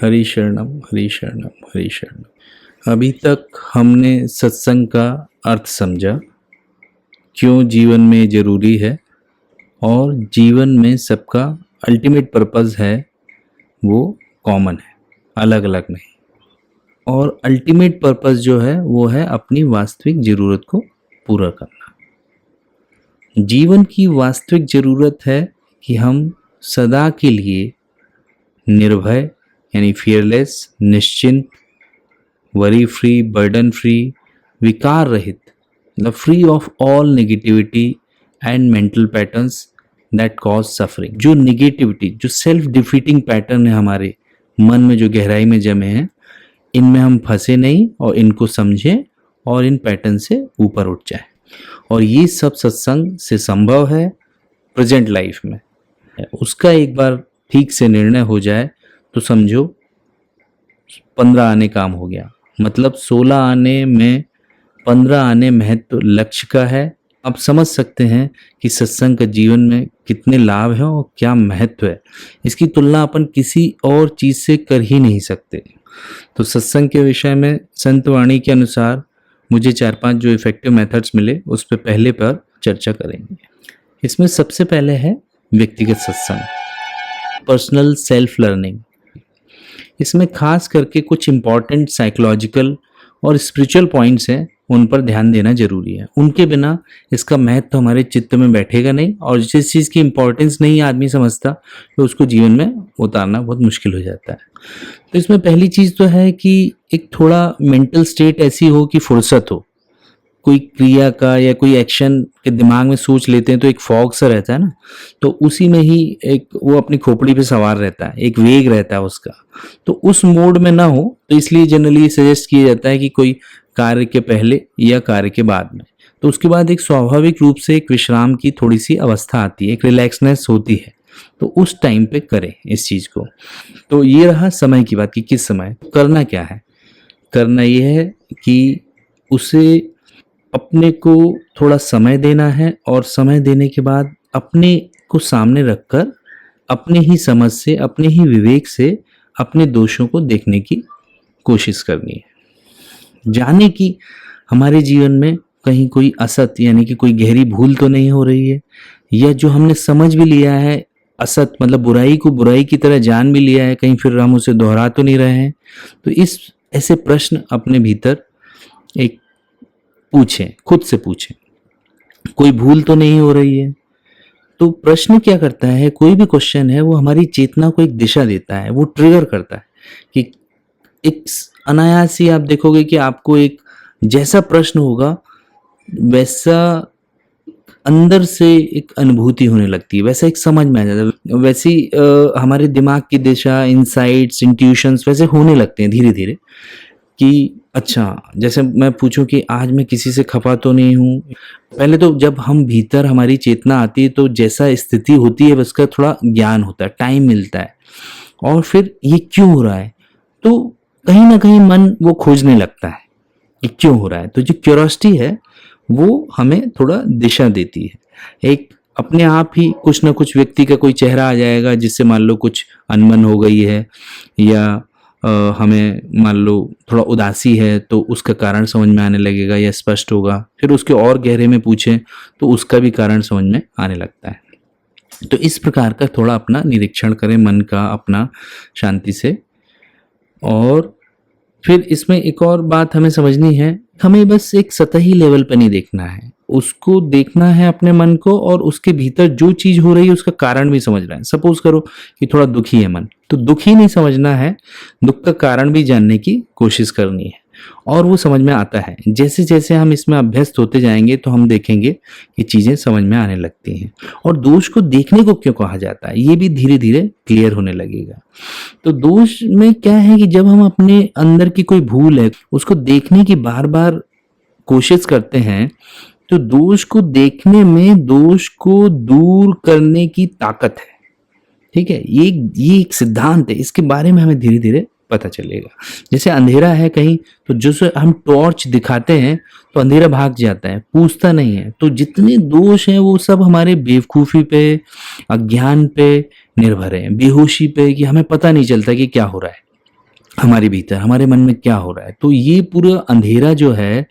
हरि शरणम हरि शरणम हरि शरणम। अभी तक हमने सत्संग का अर्थ समझा, क्यों जीवन में ज़रूरी है और जीवन में सबका अल्टीमेट पर्पस है वो कॉमन है, अलग अलग नहीं। और अल्टीमेट पर्पस जो है वो है अपनी वास्तविक ज़रूरत को पूरा करना। जीवन की वास्तविक ज़रूरत है कि हम सदा के लिए निर्भय यानी फियरलेस, निश्चिंत, वरी फ्री, बर्डन फ्री, विकार रहित, मतलब free of all negativity and mental patterns that cause suffering. जो नेगेटिविटी, जो सेल्फ डिफीटिंग पैटर्न है हमारे मन में, जो गहराई में जमे हैं, इनमें हम फंसे नहीं और इनको समझें और इन पैटर्न से ऊपर उठ जाए। और ये सब सत्संग से संभव है प्रेजेंट लाइफ में। उसका एक बार ठीक से निर्णय हो जाए तो समझो 15 आने काम हो गया। मतलब 16 आने में 15 आने महत्व लक्ष्य का है। आप समझ सकते हैं कि सत्संग का जीवन में कितने लाभ हैं और क्या महत्व है। इसकी तुलना अपन किसी और चीज़ से कर ही नहीं सकते। तो सत्संग के विषय में संत वाणी के अनुसार मुझे 4-5 जो इफ़ेक्टिव मेथड्स मिले उस पर पहले पर चर्चा करेंगे। इसमें सबसे पहले है व्यक्तिगत सत्संग, पर्सनल सेल्फ लर्निंग। इसमें खास करके कुछ इम्पॉर्टेंट साइकोलॉजिकल और स्पिरिचुअल पॉइंट्स हैं, उन पर ध्यान देना जरूरी है। उनके बिना इसका महत्व हमारे चित्त में बैठेगा नहीं, और जिस चीज़ की इम्पोर्टेंस नहीं आदमी समझता तो उसको जीवन में उतारना बहुत मुश्किल हो जाता है। तो इसमें पहली चीज़ तो है कि एक थोड़ा मेंटल स्टेट ऐसी हो कि फुर्सत हो। कोई क्रिया का या कोई एक्शन के दिमाग में सोच लेते हैं तो एक फॉग सा रहता है ना, तो उसी में ही एक वो अपनी खोपड़ी पे सवार रहता है, एक वेग रहता है उसका। तो उस मोड में ना हो, तो इसलिए जनरली सजेस्ट किया जाता है कि कोई कार्य के पहले या कार्य के बाद में, तो उसके बाद एक स्वाभाविक रूप से एक विश्राम की थोड़ी सी अवस्था आती है, एक रिलैक्सनेस होती है। तो उस टाइम पे करें इस चीज़ को। तो ये रहा समय की बात कि किस समय करना क्या है। करना ये है कि उसे अपने को थोड़ा समय देना है, और समय देने के बाद अपने को सामने रखकर अपने ही समझ से, अपने ही विवेक से अपने दोषों को देखने की कोशिश करनी है। जाने कि हमारे जीवन में कहीं कोई असत यानी कि कोई गहरी भूल तो नहीं हो रही है, या जो हमने समझ भी लिया है असत मतलब बुराई को बुराई की तरह जान भी लिया है, कहीं फिर हम उसे दोहरा तो नहीं रहे हैं। तो इस ऐसे प्रश्न अपने भीतर एक पूछें, खुद से पूछें, कोई भूल तो नहीं हो रही है। तो प्रश्न क्या करता है, कोई भी क्वेश्चन है वो हमारी चेतना को एक दिशा देता है, वो ट्रिगर करता है कि एक अनायास ही आप देखोगे कि आपको एक जैसा प्रश्न होगा वैसा अंदर से एक अनुभूति होने लगती है, वैसा एक समझ में आ जाता है, वैसी हमारे दिमाग की दिशा, इनसाइट्स, इंट्यूशंस वैसे होने लगते हैं धीरे धीरे कि अच्छा, जैसे मैं पूछूं कि आज मैं किसी से खफा तो नहीं हूँ। पहले तो जब हम भीतर हमारी चेतना आती है तो जैसा स्थिति होती है उसका थोड़ा ज्ञान होता है, टाइम मिलता है, और फिर ये क्यों हो रहा है तो कहीं ना कहीं मन वो खोजने लगता है कि क्यों हो रहा है। तो जो क्यूरियोसिटी है वो हमें थोड़ा दिशा देती है। एक अपने आप ही कुछ ना कुछ व्यक्ति का कोई चेहरा आ जाएगा जिससे मान लो कुछ अनबन हो गई है, या हमें मान लो थोड़ा उदासी है तो उसका कारण समझ में आने लगेगा या स्पष्ट होगा। फिर उसके और गहरे में पूछें तो उसका भी कारण समझ में आने लगता है। तो इस प्रकार का थोड़ा अपना निरीक्षण करें मन का अपना शांति से। और फिर इसमें एक और बात हमें समझनी है, हमें बस एक सतही लेवल पर नहीं देखना है, उसको देखना है अपने मन को, और उसके भीतर जो चीज हो रही है उसका कारण भी समझना है। सपोज करो कि थोड़ा दुखी है मन, तो दुखी नहीं समझना है, दुख का कारण भी जानने की कोशिश करनी है, और वो समझ में आता है। जैसे जैसे हम इसमें अभ्यस्त होते जाएंगे तो हम देखेंगे कि चीजें समझ में आने लगती हैं। और दोष को देखने को क्यों कहा जाता है ये भी धीरे धीरे क्लियर होने लगेगा। तो दोष में क्या है कि जब हम अपने अंदर की कोई भूल है उसको देखने की बार बार कोशिश करते हैं, तो दोष को देखने में दोष को दूर करने की ताकत है। ठीक है, ये एक सिद्धांत है, इसके बारे में हमें धीरे धीरे पता चलेगा। जैसे अंधेरा है कहीं, तो जो से हम टॉर्च दिखाते हैं तो अंधेरा भाग जाता है, पूछता नहीं है। तो जितने दोष हैं वो सब हमारे बेवकूफ़ी पे, अज्ञान पे निर्भर है, बेहोशी पे, कि हमें पता नहीं चलता कि क्या हो रहा है। हमारे भीतर, हमारे मन में क्या हो रहा है। तो ये पूरा अंधेरा जो है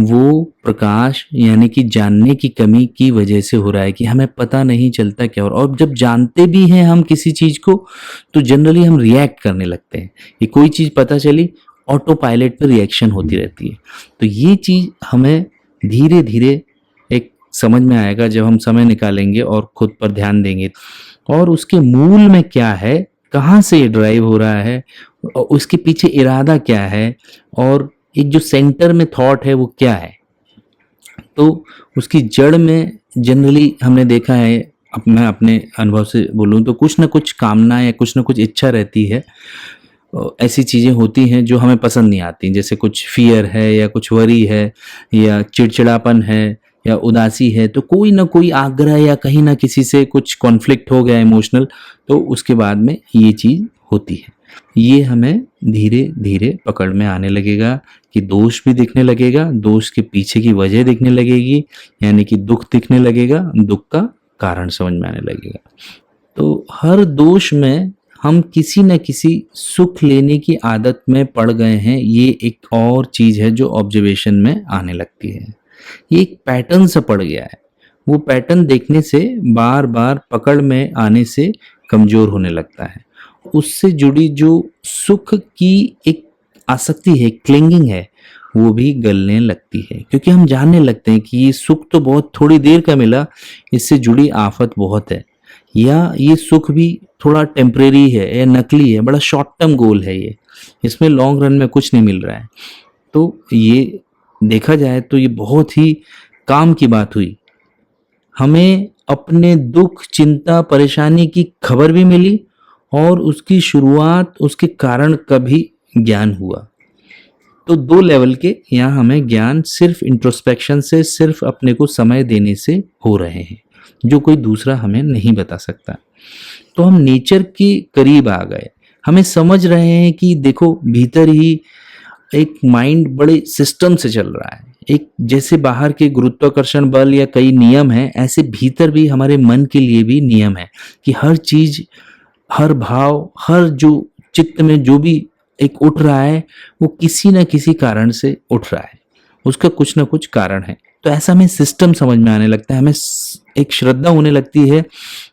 वो प्रकाश यानी कि जानने की कमी की वजह से हो रहा है कि हमें पता नहीं चलता क्या हो रहा है। और जब जानते भी हैं हम किसी चीज़ को तो जनरली हम रिएक्ट करने लगते हैं। ये कोई चीज़ पता चली, ऑटो पायलट पे रिएक्शन होती रहती है। तो ये चीज़ हमें धीरे धीरे एक समझ में आएगा जब हम समय निकालेंगे और खुद पर ध्यान देंगे और उसके मूल में क्या है, कहाँ से ये ड्राइव हो रहा है, और उसके पीछे इरादा क्या है, और एक जो सेंटर में थॉट है वो क्या है। तो उसकी जड़ में जनरली हमने देखा है, अब मैं अपने अनुभव से बोलूँ तो कुछ ना कुछ कामना या कुछ ना कुछ इच्छा रहती है। ऐसी चीज़ें होती हैं जो हमें पसंद नहीं आती, जैसे कुछ फियर है या कुछ वरी है या चिड़चिड़ापन है या उदासी है, तो कोई ना कोई आग्रह या कहीं ना किसी से कुछ कॉन्फ्लिक्ट हो गया इमोशनल, तो उसके बाद में ये चीज़ होती है। ये हमें धीरे धीरे पकड़ में आने लगेगा कि दोष भी दिखने लगेगा, दोष के पीछे की वजह दिखने लगेगी, यानी कि दुख दिखने लगेगा, दुख का कारण समझ में आने लगेगा। तो हर दोष में हम किसी न किसी सुख लेने की आदत में पड़ गए हैं, ये एक और चीज़ है जो ऑब्जर्वेशन में आने लगती है। ये एक पैटर्न सा पड़ गया है, वो पैटर्न देखने से बार बार पकड़ में आने से कमज़ोर होने लगता है। उससे जुड़ी जो सुख की एक आसक्ति है, क्लिंगिंग है, वो भी गलने लगती है, क्योंकि हम जानने लगते हैं कि ये सुख तो बहुत थोड़ी देर का मिला, इससे जुड़ी आफत बहुत है, या ये सुख भी थोड़ा टेम्परेरी है या नकली है, बड़ा शॉर्ट टर्म गोल है ये, इसमें लॉन्ग रन में कुछ नहीं मिल रहा है। तो ये देखा जाए तो ये बहुत ही काम की बात हुई, हमें अपने दुख, चिंता, परेशानी की खबर भी मिली और उसकी शुरुआत, उसके कारण का भी ज्ञान हुआ। तो दो लेवल के यहाँ हमें ज्ञान सिर्फ इंट्रोस्पेक्शन से, सिर्फ अपने को समय देने से हो रहे हैं, जो कोई दूसरा हमें नहीं बता सकता। तो हम नेचर के करीब आ गए, हमें समझ रहे हैं कि देखो भीतर ही एक माइंड बड़े सिस्टम से चल रहा है। एक जैसे बाहर के गुरुत्वाकर्षण बल या कई नियम हैं, ऐसे भीतर भी हमारे मन के लिए भी नियम है कि हर चीज, हर भाव, हर जो चित्त में जो भी एक उठ रहा है वो किसी न किसी कारण से उठ रहा है, उसका कुछ ना कुछ कारण है। तो ऐसा हमें सिस्टम समझ में आने लगता है, हमें एक श्रद्धा होने लगती है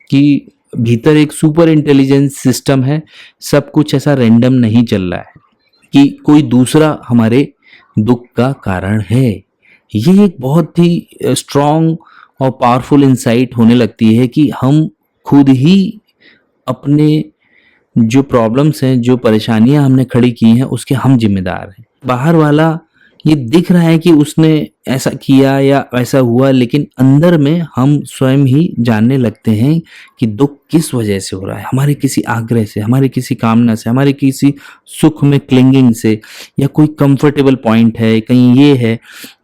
कि भीतर एक सुपर इंटेलिजेंस सिस्टम है, सब कुछ ऐसा रैंडम नहीं चल रहा है कि कोई दूसरा हमारे दुख का कारण है। ये एक बहुत ही स्ट्रॉन्ग और पावरफुल इंसाइट होने लगती है कि हम खुद ही अपने जो प्रॉब्लम्स हैं, जो परेशानियां हमने खड़ी की हैं, उसके हम जिम्मेदार हैं। बाहर वाला ये दिख रहा है कि उसने ऐसा किया या ऐसा हुआ, लेकिन अंदर में हम स्वयं ही जानने लगते हैं कि दुख किस वजह से हो रहा है, हमारे किसी आग्रह से, हमारे किसी कामना से, हमारे किसी सुख में क्लिंगिंग से, या कोई कंफर्टेबल पॉइंट है, कहीं ये है।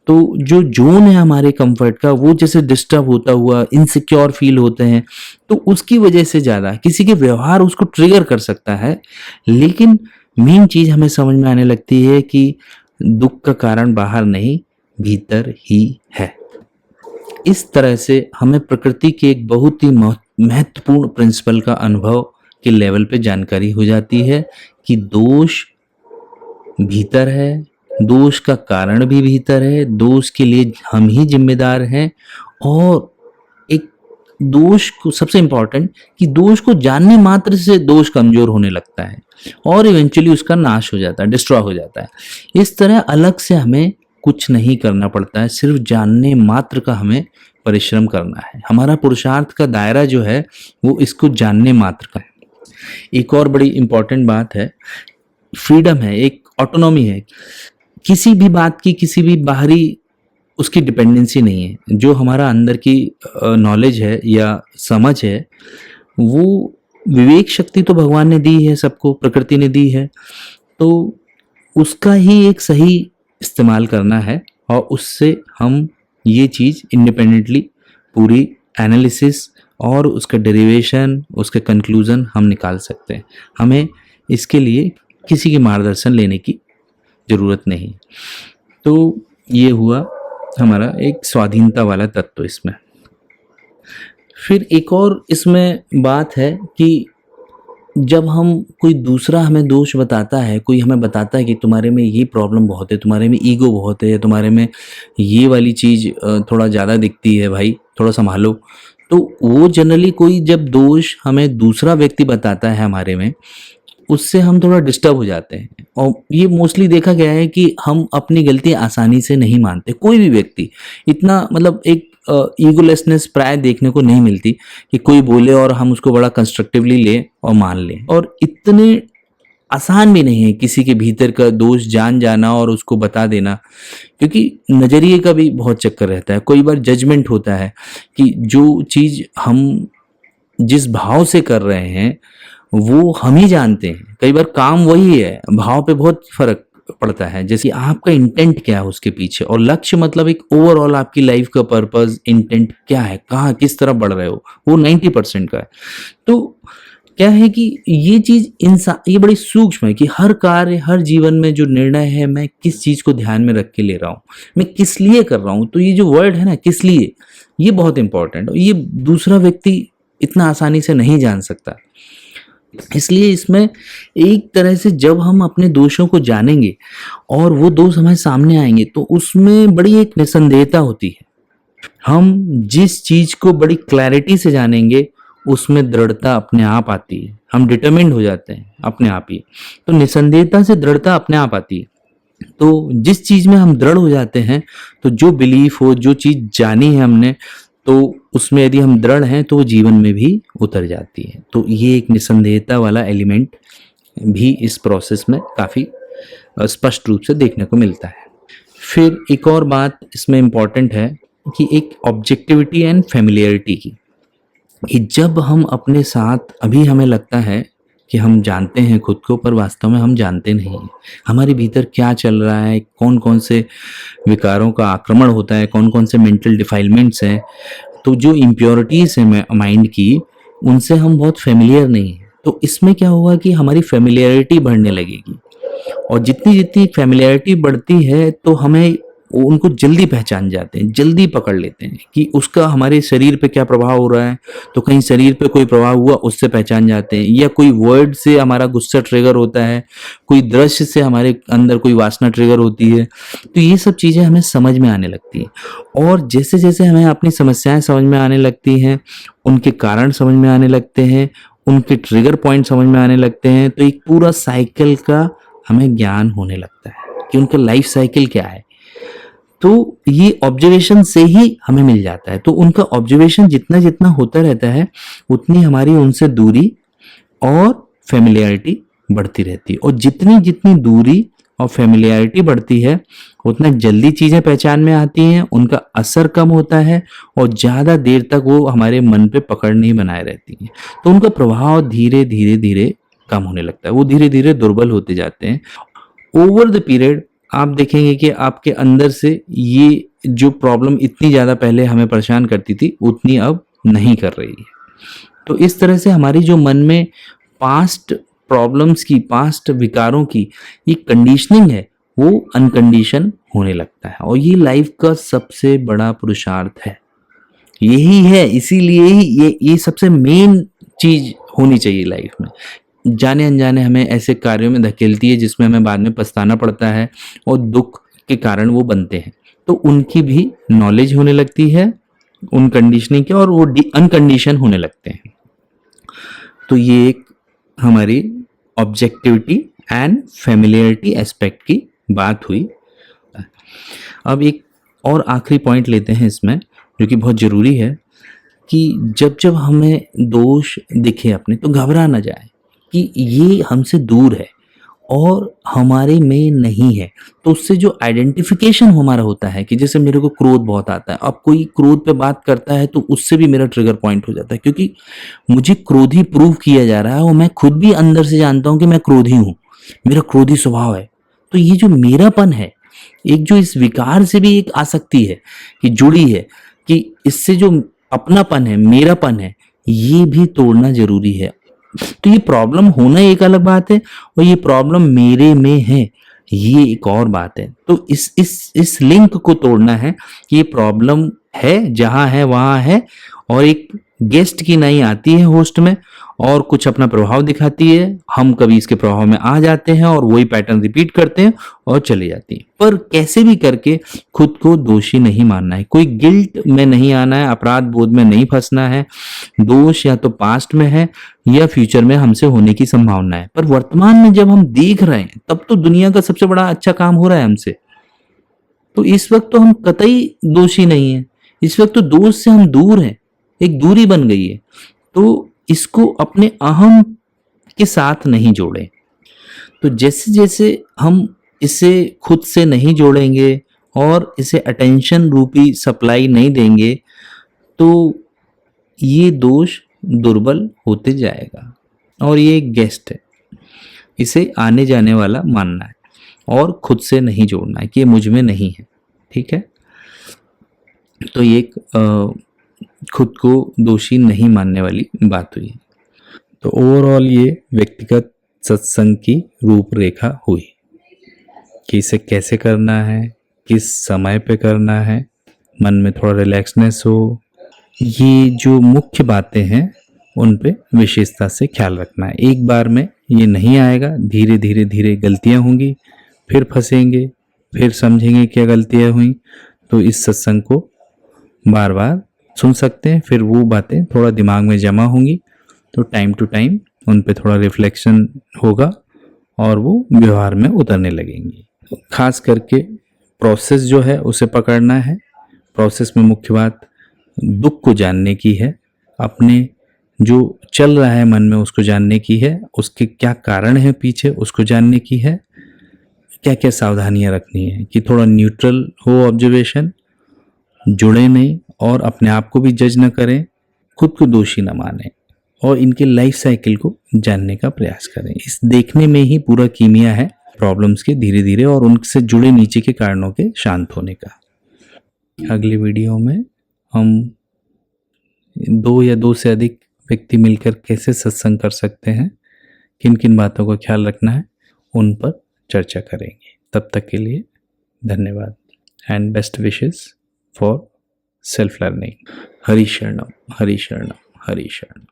तो जो जोन है हमारे कंफर्ट का, वो जैसे डिस्टर्ब होता हुआ इनसिक्योर फील होते हैं, तो उसकी वजह से ज़्यादा किसी के व्यवहार उसको ट्रिगर कर सकता है। लेकिन मेन चीज़ हमें समझ में आने लगती है कि दुख का कारण बाहर नहीं, भीतर ही है। इस तरह से हमें प्रकृति के एक बहुत ही महत्वपूर्ण प्रिंसिपल का अनुभव के लेवल पे जानकारी हो जाती है कि दोष भीतर है, दोष का कारण भी भीतर है, दोष के लिए हम ही जिम्मेदार हैं। और एक दोष को, सबसे इंपॉर्टेंट कि दोष को जानने मात्र से दोष कमजोर होने लगता है और इवेंचुअली उसका नाश हो जाता है, डिस्ट्रॉय हो जाता है। इस तरह अलग से हमें कुछ नहीं करना पड़ता है, सिर्फ जानने मात्र का हमें परिश्रम करना है। हमारा पुरुषार्थ का दायरा जो है वो इसको जानने मात्र का है। एक और बड़ी इंपॉर्टेंट बात है, फ्रीडम है, एक ऑटोनॉमी है। किसी भी बात की, किसी भी बाहरी उसकी डिपेंडेंसी नहीं है। जो हमारा अंदर की नॉलेज है या समझ है, वो विवेक शक्ति तो भगवान ने दी है, सबको प्रकृति ने दी है, तो उसका ही एक सही इस्तेमाल करना है और उससे हम ये चीज़ इंडिपेंडेंटली पूरी एनालिसिस और उसका डेरिवेशन, उसका कंक्लूज़न हम निकाल सकते हैं। हमें इसके लिए किसी के मार्गदर्शन लेने की ज़रूरत नहीं। तो ये हुआ हमारा एक स्वाधीनता वाला तत्व इसमें। फिर एक और इसमें बात है कि जब हम कोई दूसरा हमें दोष बताता है, कोई हमें बताता है कि तुम्हारे में ये प्रॉब्लम बहुत है, तुम्हारे में ईगो बहुत है, तुम्हारे में ये वाली चीज़ थोड़ा ज़्यादा दिखती है भाई, थोड़ा संभालो। तो वो जनरली कोई जब दोष हमें दूसरा व्यक्ति बताता है हमारे में, उससे हम थोड़ा डिस्टर्ब हो जाते हैं। और ये मोस्टली देखा गया है कि हम अपनी गलती आसानी से नहीं मानते। कोई भी व्यक्ति इतना मतलब एक ईगोलेसनेस प्राय देखने को नहीं मिलती कि कोई बोले और हम उसको बड़ा कंस्ट्रक्टिवली ले और मान लें। और इतने आसान भी नहीं है किसी के भीतर का दोष जान जाना और उसको बता देना, क्योंकि नज़रिए का भी बहुत चक्कर रहता है। कोई बार जजमेंट होता है कि जो चीज़ हम जिस भाव से कर रहे हैं वो हम ही जानते हैं। कई बार काम वही है, भाव पे बहुत फर्क पड़ता है। जैसे आपका इंटेंट क्या है उसके पीछे, और लक्ष्य मतलब एक ओवरऑल आपकी लाइफ का पर्पस, इंटेंट क्या है, कहाँ किस तरफ बढ़ रहे हो, वो 90% का है। तो क्या है कि ये चीज इंसान, ये बड़ी सूक्ष्म है कि हर कार्य, हर जीवन में जो निर्णय है, मैं किस चीज को ध्यान में रख के ले रहा हूँ, मैं किस लिए कर रहा हूँ। तो ये जो वर्ड है ना, किस लिए, ये बहुत इंपॉर्टेंट है। ये दूसरा व्यक्ति इतना आसानी से नहीं जान सकता। इसलिए इसमें एक तरह से जब हम अपने दोषों को जानेंगे और वो दोष हमारे सामने आएंगे, तो उसमें बड़ी एक निसंदेहता होती है। हम जिस चीज को बड़ी क्लैरिटी से जानेंगे उसमें दृढ़ता अपने आप आती है। हम डिटरमिन्ड हो जाते हैं अपने आप ही। तो निसंदेहता से दृढ़ता अपने आप आती है। तो जिस चीज में हम दृढ़ हो जाते हैं, तो जो बिलीफ हो, जो चीज जानी है हमने, तो उसमें यदि हम दृढ़ हैं तो वो जीवन में भी उतर जाती है। तो ये एक निसंदेहता वाला एलिमेंट भी इस प्रोसेस में काफ़ी स्पष्ट रूप से देखने को मिलता है। फिर एक और बात इसमें इम्पॉर्टेंट है कि एक ऑब्जेक्टिविटी एंड फेमिलियरिटी की, कि जब हम अपने साथ, अभी हमें लगता है कि हम जानते हैं खुद को, पर वास्तव में हम जानते नहीं हैं हमारे भीतर क्या चल रहा है, कौन कौन से विकारों का आक्रमण होता है, कौन कौन से मेंटल डिफाइलमेंट्स हैं। तो जो इम्प्योरिटीज़ हैं माइंड की, उनसे हम बहुत फेमिलियर नहीं हैं। तो इसमें क्या होगा कि हमारी फेमिलियरिटी बढ़ने लगेगी, और जितनी जितनी फेमिलियरिटी बढ़ती है तो हमें उनको जल्दी पहचान जाते हैं, जल्दी पकड़ लेते हैं कि उसका हमारे शरीर पे क्या प्रभाव हो रहा है। तो कहीं शरीर पे कोई प्रभाव हुआ, उससे पहचान जाते हैं, या कोई वर्ड से हमारा गुस्सा ट्रिगर होता है, कोई दृश्य से हमारे अंदर कोई वासना ट्रिगर होती है। तो ये सब चीज़ें हमें समझ में आने लगती हैं। और जैसे जैसे हमें अपनी समस्याएं समझ में आने लगती हैं, उनके कारण समझ में आने लगते हैं, उनके ट्रिगर पॉइंट समझ में आने लगते हैं, तो एक पूरा साइकिल का हमें ज्ञान होने लगता है कि उनका लाइफ साइकिल क्या है। तो ये ऑब्जर्वेशन से ही हमें मिल जाता है। तो उनका ऑब्जर्वेशन जितना जितना होता रहता है, उतनी हमारी उनसे दूरी और फेमिलियरिटी बढ़ती रहती है। और जितनी जितनी दूरी और फेमिलियरिटी बढ़ती है, उतना जल्दी चीज़ें पहचान में आती हैं, उनका असर कम होता है, और ज़्यादा देर तक वो हमारे मन पे पकड़ नहीं बनाए रहती हैं। तो उनका प्रभाव धीरे धीरे धीरे कम होने लगता है, वो धीरे धीरे दुर्बल होते जाते हैं। ओवर द पीरियड आप देखेंगे कि आपके अंदर से ये जो प्रॉब्लम इतनी ज़्यादा पहले हमें परेशान करती थी, उतनी अब नहीं कर रही है। तो इस तरह से हमारी जो मन में पास्ट प्रॉब्लम्स की, पास्ट विकारों की ये कंडीशनिंग है, वो अनकंडीशन होने लगता है। और ये लाइफ का सबसे बड़ा पुरुषार्थ है, यही है। इसीलिए ही ये सबसे मेन चीज होनी चाहिए लाइफ में। जाने अनजाने हमें ऐसे कार्यों में धकेलती है जिसमें हमें बाद में पछताना पड़ता है, और दुख के कारण वो बनते हैं। तो उनकी भी नॉलेज होने लगती है, उन कंडीशनिंग के, और वो अनकंडीशन होने लगते हैं। तो ये एक हमारी ऑब्जेक्टिविटी एंड फेमिलियरिटी एस्पेक्ट की बात हुई। अब एक और आखिरी पॉइंट लेते हैं इसमें, जो कि बहुत ज़रूरी है, कि जब जब हमें दोष दिखे अपने, तो घबरा ना जाए कि ये हमसे दूर है और हमारे में नहीं है। तो उससे जो आइडेंटिफिकेशन हमारा होता है, कि जैसे मेरे को क्रोध बहुत आता है, अब कोई क्रोध पे बात करता है तो उससे भी मेरा ट्रिगर पॉइंट हो जाता है, क्योंकि मुझे क्रोधी प्रूव किया जा रहा है, और मैं खुद भी अंदर से जानता हूं कि मैं क्रोधी हूं, मेरा क्रोधी स्वभाव है। तो ये जो मेरापन है, एक जो इस विकार से भी एक आसक्ति है कि जुड़ी है, कि इससे जो अपनापन है, मेरापन है, ये भी तोड़ना जरूरी है। तो ये प्रॉब्लम होना एक अलग बात है, और ये प्रॉब्लम मेरे में है, ये एक और बात है। तो इस लिंक को तोड़ना है कि ये प्रॉब्लम है, जहां है वहां है, और एक गेस्ट की नहीं आती है होस्ट में, और कुछ अपना प्रभाव दिखाती है, हम कभी इसके प्रभाव में आ जाते हैं और वही पैटर्न रिपीट करते हैं और चले जाती है। पर कैसे भी करके खुद को दोषी नहीं मानना है, कोई गिल्ट में नहीं आना है, अपराध बोध में नहीं फंसना है। दोष या तो पास्ट में है या फ्यूचर में हमसे होने की संभावना है, पर वर्तमान में जब हम देख रहे हैं तब तो दुनिया का सबसे बड़ा अच्छा काम हो रहा है हमसे। तो इस वक्त तो हम कतई दोषी नहीं है, इस वक्त तो दोष से हम दूर हैं, एक दूरी बन गई है। तो इसको अपने अहम के साथ नहीं जोड़ें। तो जैसे जैसे हम इसे खुद से नहीं जोड़ेंगे और इसे अटेंशन रूपी सप्लाई नहीं देंगे तो ये दोष दुर्बल होते जाएगा। और ये एक गेस्ट है, इसे आने जाने वाला मानना है और खुद से नहीं जोड़ना है कि ये मुझ में नहीं है। ठीक है, तो ये एक खुद को दोषी नहीं मानने वाली बात हुई। तो ओवरऑल ये व्यक्तिगत सत्संग की रूपरेखा हुई कि इसे कैसे करना है, किस समय पे करना है, मन में थोड़ा रिलैक्सनेस हो। ये जो मुख्य बातें हैं उन पे विशेषता से ख्याल रखना है। एक बार में ये नहीं आएगा, धीरे धीरे धीरे गलतियां होंगी, फिर फंसेंगे, फिर समझेंगे क्या गलतियां हुई। तो इस सत्संग को बार बार सुन सकते हैं, फिर वो बातें थोड़ा दिमाग में जमा होंगी तो टाइम टू टाइम उन पे थोड़ा रिफ्लेक्शन होगा और वो व्यवहार में उतरने लगेंगी। खास करके प्रोसेस जो है उसे पकड़ना है। प्रोसेस में मुख्य बात दुख को जानने की है, अपने जो चल रहा है मन में उसको जानने की है, उसके क्या कारण है पीछे उसको जानने की है, क्या क्या सावधानियां रखनी है कि थोड़ा न्यूट्रल हो ऑब्जर्वेशन, जुड़े नहीं और अपने आप को भी जज न करें, खुद को दोषी न माने और इनके लाइफ साइकिल को जानने का प्रयास करें। इस देखने में ही पूरा कीमिया है प्रॉब्लम्स के धीरे धीरे और उनसे जुड़े नीचे के कारणों के शांत होने का। अगली वीडियो में हम 2 या 2 से अधिक व्यक्ति मिलकर कैसे सत्संग कर सकते हैं, किन किन बातों का ख्याल रखना है, उन पर चर्चा करेंगे। तब तक के लिए धन्यवाद and best wishes for self learning. Hari शरणम, हरि शरणम, हरि शरणम।